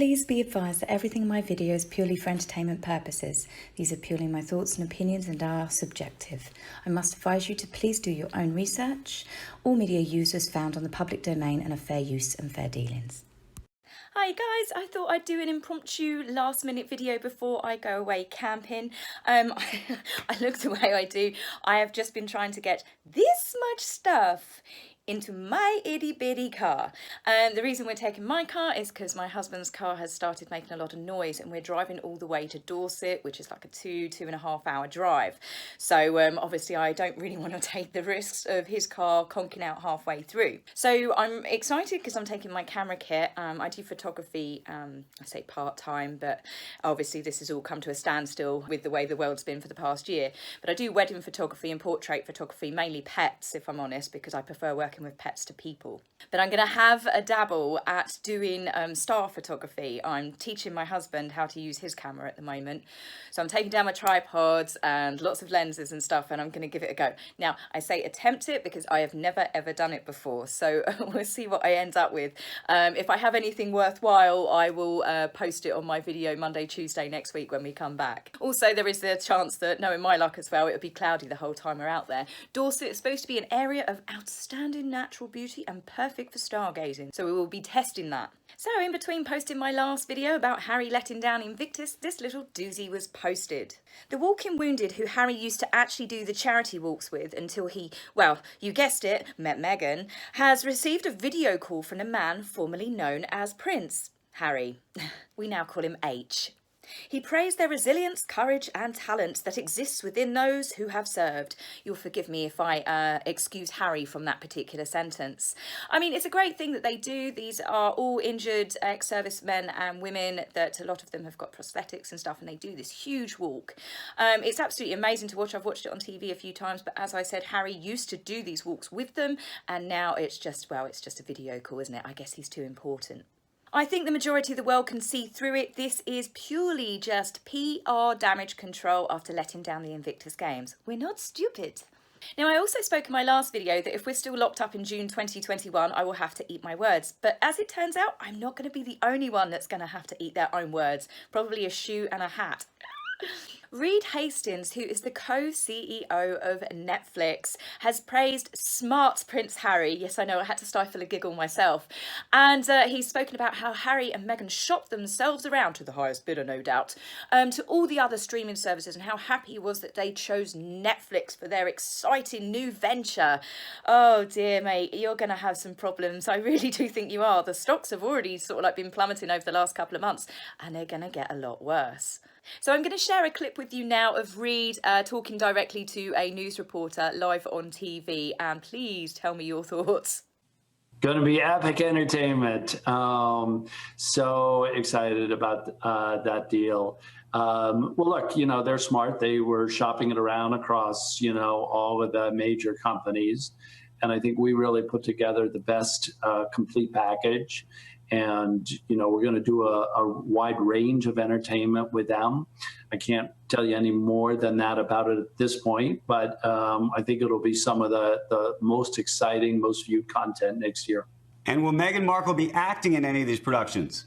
Please be advised that everything in my video is purely for entertainment purposes. These are purely my thoughts and opinions and are subjective. I must advise you to please do your own research. All media users found on the public domain and are fair use and fair dealings. Hi guys, I thought I'd do an impromptu last minute video before I go away camping. I look the way I do. I have just been trying to get this much stuff into my itty bitty car. The reason we're taking my car is because my husband's car has started making a lot of noise and we're driving all the way to Dorset, which is like a 2.5 hour drive. So obviously I don't really want to take the risks of his car conking out halfway through. So I'm excited because I'm taking my camera kit. I do photography, I say part-time, but obviously this has all come to a standstill with the way the world's been for the past year. But I do wedding photography and portrait photography, mainly pets if I'm honest, because I prefer working with pets to people. But I'm going to have a dabble at doing star photography. I'm teaching my husband how to use his camera at the moment. So I'm taking down my tripods and lots of lenses and stuff, and I'm going to give it a go. Now, I say attempt it because I have never ever done it before. So we'll see what I end up with. If I have anything worthwhile, I will post it on my video Monday, Tuesday next week when we come back. Also, there is the chance that, knowing my luck as well, it'll be cloudy the whole time we're out there. Dorset is supposed to be an area of outstanding natural beauty and perfect for stargazing, so we will be testing that. So in between posting my last video about Harry letting down Invictus, this little doozy was posted. The walking wounded who Harry used to actually do the charity walks with until he, well, you guessed it, met Meghan, has received a video call from a man formerly known as Prince Harry. We now call him H. He praised their resilience, courage and talent that exists within those who have served. You'll forgive me if I excuse Harry from that particular sentence. I mean, it's a great thing that they do. These are all injured ex-servicemen and women that a lot of them have got prosthetics and stuff, and they do this huge walk. It's absolutely amazing to watch. I've watched it on TV a few times, but as I said, Harry used to do these walks with them, and now it's just, well, it's just a video call, isn't it? I guess he's too important. I think the majority of the world can see through it. This is purely just PR damage control after letting down the Invictus Games. We're not stupid. Now, I also spoke in my last video that if we're still locked up in June 2021, I will have to eat my words. But as it turns out, I'm not going to be the only one that's going to have to eat their own words. Probably a shoe and a hat. Reed Hastings, who is the co-CEO of Netflix, has praised smart Prince Harry. Yes, I know, I had to stifle a giggle myself. And he's spoken about how Harry and Meghan shopped themselves around, to the highest bidder, no doubt, to all the other streaming services, and how happy he was that they chose Netflix for their exciting new venture. Oh dear, mate, you're going to have some problems. I really do think you are. The stocks have already sort of like been plummeting over the last couple of months, and they're going to get a lot worse. So I'm going to share a clip with you now of Reed talking directly to a news reporter live on TV, and please tell me your thoughts. Going to be epic entertainment. So excited about that deal. Well, look, you know, they're smart. They were shopping it around across, you know, all of the major companies. And I think we really put together the best complete package. And, you know, we're going to do a wide range of entertainment with them. I can't tell you any more than that about it at this point, but I think it'll be some of the most exciting, most viewed content next year. And will Meghan Markle be acting in any of these productions?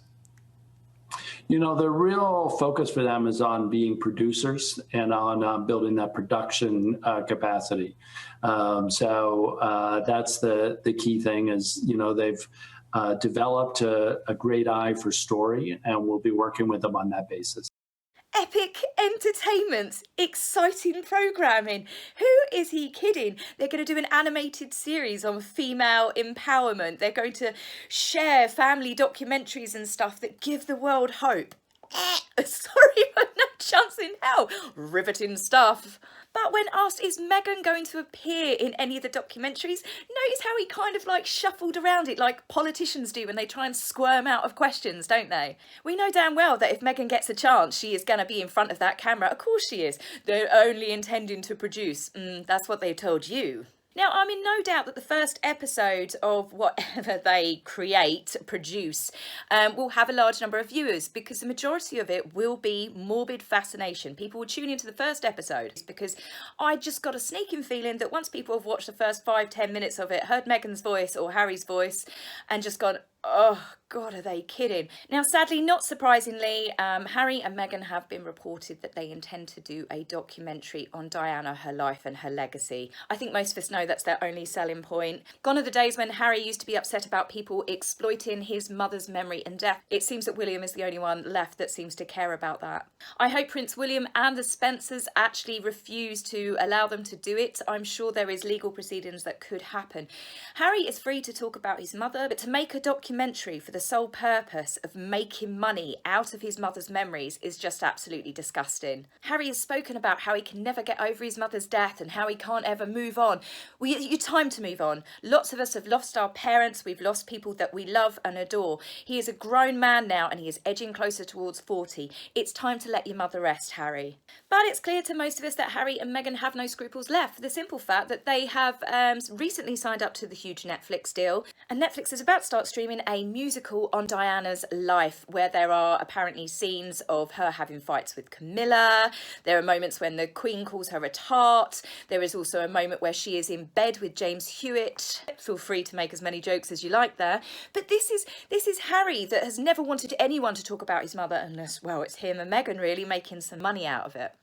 You know, the real focus for them is on being producers and on building that production capacity. So that's the key thing is, you know, they've developed a great eye for story, and we'll be working with them on that basis. Epic entertainment, exciting programming. Who is he kidding? They're going to do an animated series on female empowerment. They're going to share family documentaries and stuff that give the world hope. Sorry, but no chance in hell. Riveting stuff. But when asked, is Meghan going to appear in any of the documentaries? Notice how he kind of like shuffled around it like politicians do when they try and squirm out of questions, don't they? We know damn well that if Meghan gets a chance, she is going to be in front of that camera. Of course she is. They're only intending to produce. That's what they've told you. Now, I'm in no doubt that the first episode of whatever they produce, will have a large number of viewers because the majority of it will be morbid fascination. People will tune into the first episode because I just got a sneaking feeling that once people have watched the first 5-10 minutes of it, heard Meghan's voice or Harry's voice and just gone, Oh, God, are they kidding? Now, sadly, not surprisingly, Harry and Meghan have been reported that they intend to do a documentary on Diana, her life and her legacy. I think most of us know that's their only selling point. Gone are the days when Harry used to be upset about people exploiting his mother's memory and death. It seems that William is the only one left that seems to care about that. I hope Prince William and the Spencers actually refuse to allow them to do it. I'm sure there is legal proceedings that could happen. Harry is free to talk about his mother, but to make a documentary for the sole purpose of making money out of his mother's memories is just absolutely disgusting. Harry has spoken about how he can never get over his mother's death and how he can't ever move on. Well, time to move on. Lots of us have lost our parents, we've lost people that we love and adore. He is a grown man now and he is edging closer towards 40. It's time to let your mother rest, Harry. But it's clear to most of us that Harry and Meghan have no scruples left, for the simple fact that they have recently signed up to the huge Netflix deal, and Netflix is about to start streaming a musical on Diana's life, where there are apparently scenes of her having fights with Camilla. There are moments when the Queen calls her a tart. There is also a moment where she is in bed with James Hewitt. Feel free to make as many jokes as you like there. But this is Harry that has never wanted anyone to talk about his mother unless, well, it's him and Meghan really making some money out of it.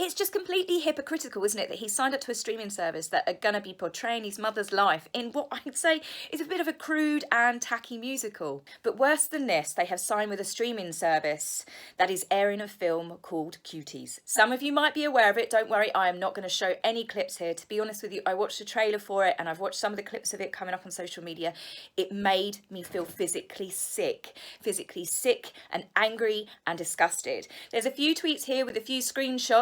It's just completely hypocritical, isn't it, that he signed up to a streaming service that are going to be portraying his mother's life in what I would say is a bit of a crude and tacky musical. But worse than this, they have signed with a streaming service that is airing a film called Cuties. Some of you might be aware of it, don't worry, I am not going to show any clips here. To be honest with you, I watched the trailer for it and I've watched some of the clips of it coming up on social media. It made me feel physically sick and angry and disgusted. There's a few tweets here with a few screenshots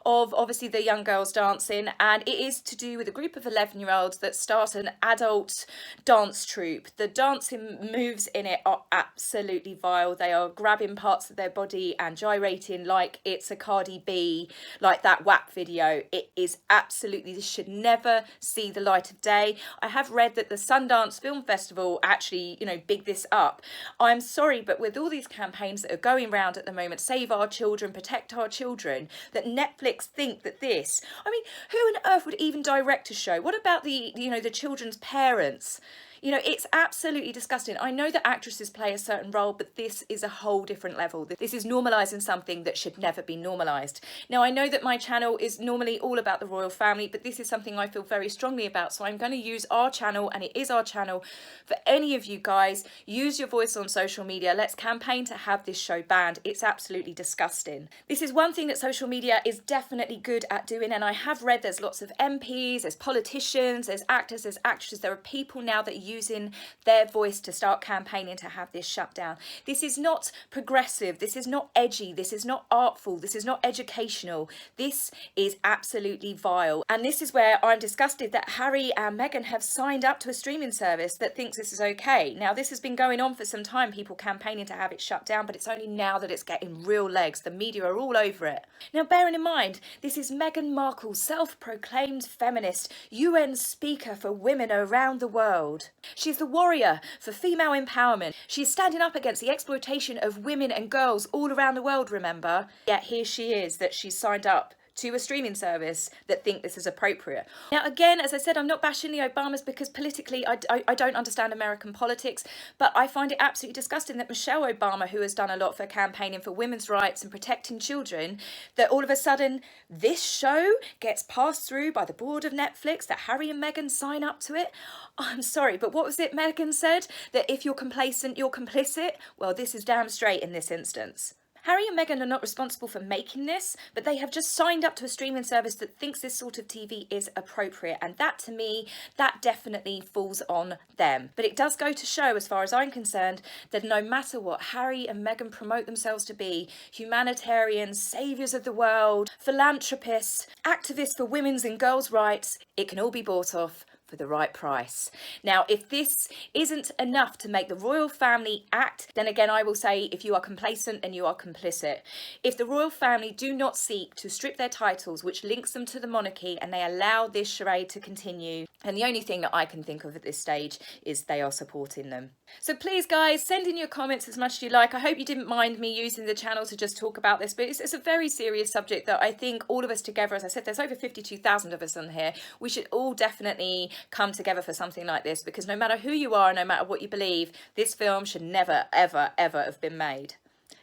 of obviously the young girls dancing, and it is to do with a group of 11-year-olds that start an adult dance troupe. The dancing moves in it are absolutely vile. They are grabbing parts of their body and gyrating like it's a Cardi B, like that WAP video. It is absolutely, this should never see the light of day. I have read that the Sundance Film Festival actually, bigged this up. I'm sorry, but with all these campaigns that are going around at the moment, save our children, protect our children, that Netflix think that this, who on earth would even direct a show? What about the children's parents? It's absolutely disgusting. I know that actresses play a certain role, but this is a whole different level. This is normalising something that should never be normalised. Now, I know that my channel is normally all about the royal family, but this is something I feel very strongly about. So I'm going to use our channel, and it is our channel, for any of you guys. Use your voice on social media. Let's campaign to have this show banned. It's absolutely disgusting. This is one thing that social media is definitely good at doing, and I have read there's lots of MPs, there's politicians, there's actors, there's actresses. There are people now that using their voice to start campaigning to have this shut down. This is not progressive, this is not edgy, this is not artful, this is not educational. This is absolutely vile. And this is where I'm disgusted that Harry and Meghan have signed up to a streaming service that thinks this is okay. Now, this has been going on for some time, people campaigning to have it shut down, but it's only now that it's getting real legs. The media are all over it. Now, bearing in mind, this is Meghan Markle, self-proclaimed feminist, UN speaker for women around the world. She's the warrior for female empowerment. She's standing up against the exploitation of women and girls all around the world, remember? Yet here she is, that she's signed up to a streaming service that think this is appropriate. Now, again, as I said, I'm not bashing the Obamas because politically I don't understand American politics, but I find it absolutely disgusting that Michelle Obama, who has done a lot for campaigning for women's rights and protecting children, that all of a sudden this show gets passed through by the board of Netflix, that Harry and Meghan sign up to it. I'm sorry, but what was it Meghan said? That if you're complacent, you're complicit? Well, this is damn straight in this instance. Harry and Meghan are not responsible for making this, but they have just signed up to a streaming service that thinks this sort of TV is appropriate. And that, to me, that definitely falls on them. But it does go to show, as far as I'm concerned, that no matter what Harry and Meghan promote themselves to be, humanitarians, saviours of the world, philanthropists, activists for women's and girls' rights, it can all be bought off for the right price. Now, if this isn't enough to make the royal family act, then again, I will say, if you are complacent, then you are complicit. If the royal family do not seek to strip their titles, which links them to the monarchy, and they allow this charade to continue, and the only thing that I can think of at this stage is they are supporting them. So please, guys, send in your comments as much as you like. I hope you didn't mind me using the channel to just talk about this, but it's a very serious subject that I think all of us together, as I said, there's over 52,000 of us on here. We should all definitely come together for something like this, because no matter who you are, no matter what you believe, this film should never, ever, ever have been made.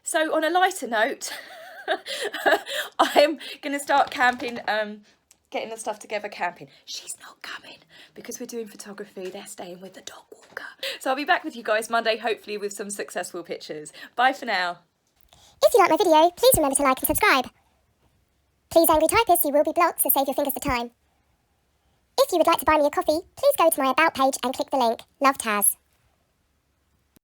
So on a lighter note, I'm going to start camping, getting the stuff together camping. She's not coming because we're doing photography. They're staying with the dog walker. So I'll be back with you guys Monday, hopefully with some successful pictures. Bye for now. If you like my video, please remember to like and subscribe. Please, angry typists, you will be blocked, so save your fingers the time. If you would like to buy me a coffee, please go to my About page and click the link. Love, Taz.